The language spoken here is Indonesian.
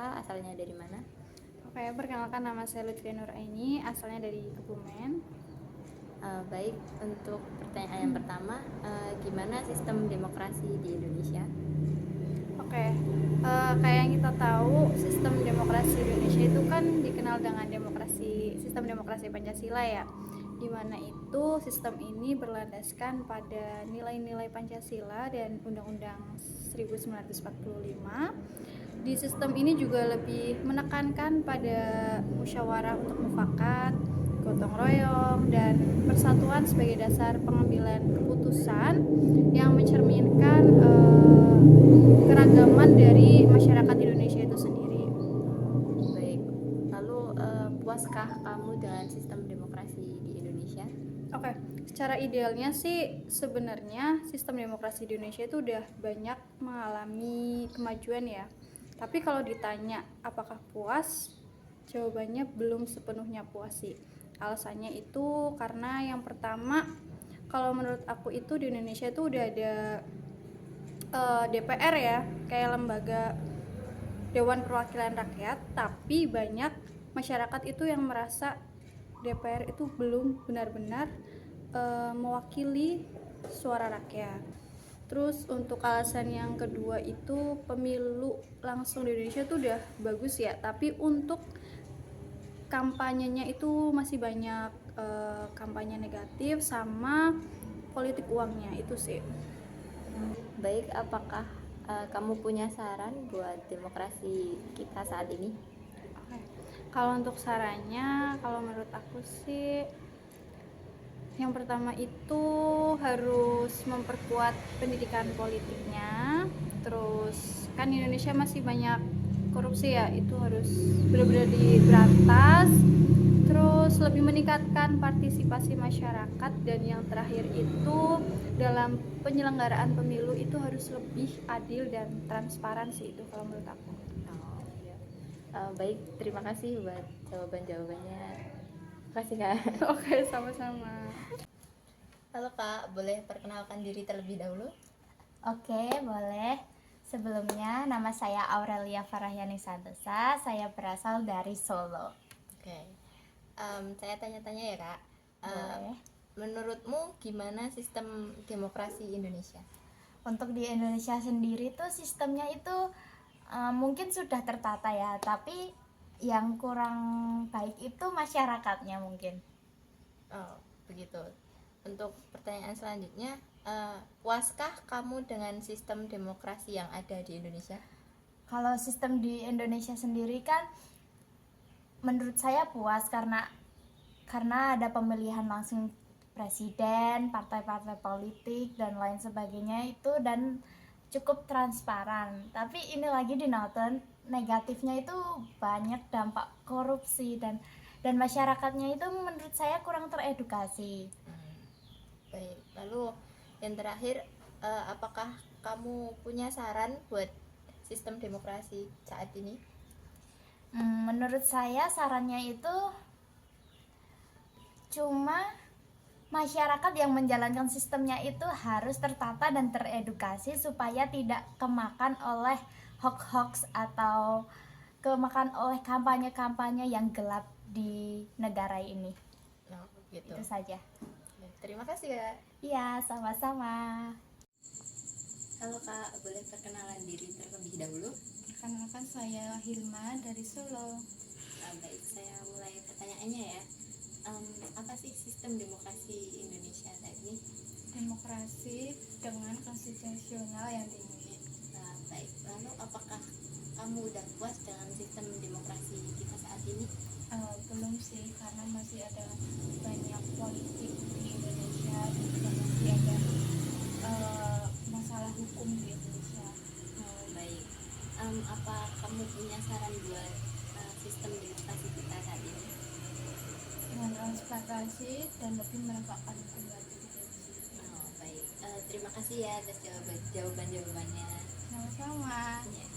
siapa, asalnya dari mana? Oke, perkenalkan nama saya Lutfi Nuraini, asalnya dari Kebumen. Baik, untuk pertanyaan yang pertama, gimana sistem demokrasi di Indonesia? Oke, kayak yang kita tahu, sistem demokrasi Indonesia itu kan dikenal dengan sistem demokrasi Pancasila ya, di mana itu sistem ini berlandaskan pada nilai-nilai Pancasila dan Undang-Undang 1945. Di sistem ini juga lebih menekankan pada musyawarah untuk mufakat, gotong royong, dan persatuan sebagai dasar pengambilan keputusan yang mencerminkan keragaman dari masyarakat Indonesia itu sendiri. Baik, lalu puaskah kamu dengan sistem demokrasi di Indonesia? Oke, secara idealnya sih sebenarnya sistem demokrasi di Indonesia itu udah banyak mengalami kemajuan ya. Tapi kalau ditanya apakah puas, jawabannya belum sepenuhnya puas sih. Alasannya itu karena yang pertama, kalau menurut aku itu di Indonesia itu udah ada DPR ya, kayak lembaga Dewan Perwakilan Rakyat, tapi banyak masyarakat itu yang merasa DPR itu belum benar-benar mewakili suara rakyat. Terus untuk alasan yang kedua itu pemilu langsung di Indonesia tuh udah bagus ya, tapi untuk kampanyenya itu masih banyak kampanye negatif sama politik uangnya itu sih. Baik, apakah kamu punya saran buat demokrasi kita saat ini? Oke. Kalau untuk sarannya, kalau menurut aku sih yang pertama itu harus memperkuat pendidikan politiknya. Terus kan di Indonesia masih banyak korupsi ya, itu harus benar-benar diberantas. Terus lebih meningkatkan partisipasi masyarakat, dan yang terakhir itu dalam penyelenggaraan pemilu itu harus lebih adil dan transparan sih, itu kalau menurut aku. Iya. Baik, terima kasih buat jawaban-jawabannya. Terima kasih Kak. Oke, sama-sama. Halo Kak, boleh perkenalkan diri terlebih dahulu? Oke, boleh. Sebelumnya, nama saya Aurelia Farahyani Santosa. Saya berasal dari Solo. Oke. Saya tanya-tanya ya Kak. Boleh. Menurutmu gimana sistem demokrasi Indonesia? Untuk di Indonesia sendiri tuh sistemnya itu mungkin sudah tertata ya, tapi yang kurang baik itu masyarakatnya mungkin. Oh, begitu. Untuk pertanyaan selanjutnya, puaskah kamu dengan sistem demokrasi yang ada di Indonesia? Kalau sistem di Indonesia sendiri kan menurut saya puas karena ada pemilihan langsung presiden, partai-partai politik dan lain sebagainya itu, dan cukup transparan. Tapi ini lagi di Northern, negatifnya itu banyak dampak korupsi dan masyarakatnya itu menurut saya kurang teredukasi. Baik, lalu yang terakhir, apakah kamu punya saran buat sistem demokrasi saat ini? Menurut saya sarannya itu cuma masyarakat yang menjalankan sistemnya itu harus tertata dan teredukasi supaya tidak kemakan oleh hoax atau kemakan oleh kampanye-kampanye yang gelap di negara ini. Nah, gitu. Itu saja. Terima kasih Kak. Iya, sama-sama. Halo Kak, boleh perkenalan diri terlebih dahulu? Perkenalkan, saya Hilma dari Solo. Baik, saya mulai pertanyaannya ya. Apa sih sistem demokrasi Indonesia saat ini? Demokrasi dengan konstitusional yang tinggi. Baik, lalu apakah kamu udah puas dengan sistem demokrasi kita saat ini? Belum sih, karena masih ada banyak politik di Indonesia dan juga masih ada masalah hukum di Indonesia. Baik, apa kamu punya saran buat sistem demokrasi kita saat ini? Dengan transparansi dan lebih menegakkan hukum lagi di Indonesia. Baik, terima kasih ya atas jawaban-jawabannya. Sama-sama. Ya.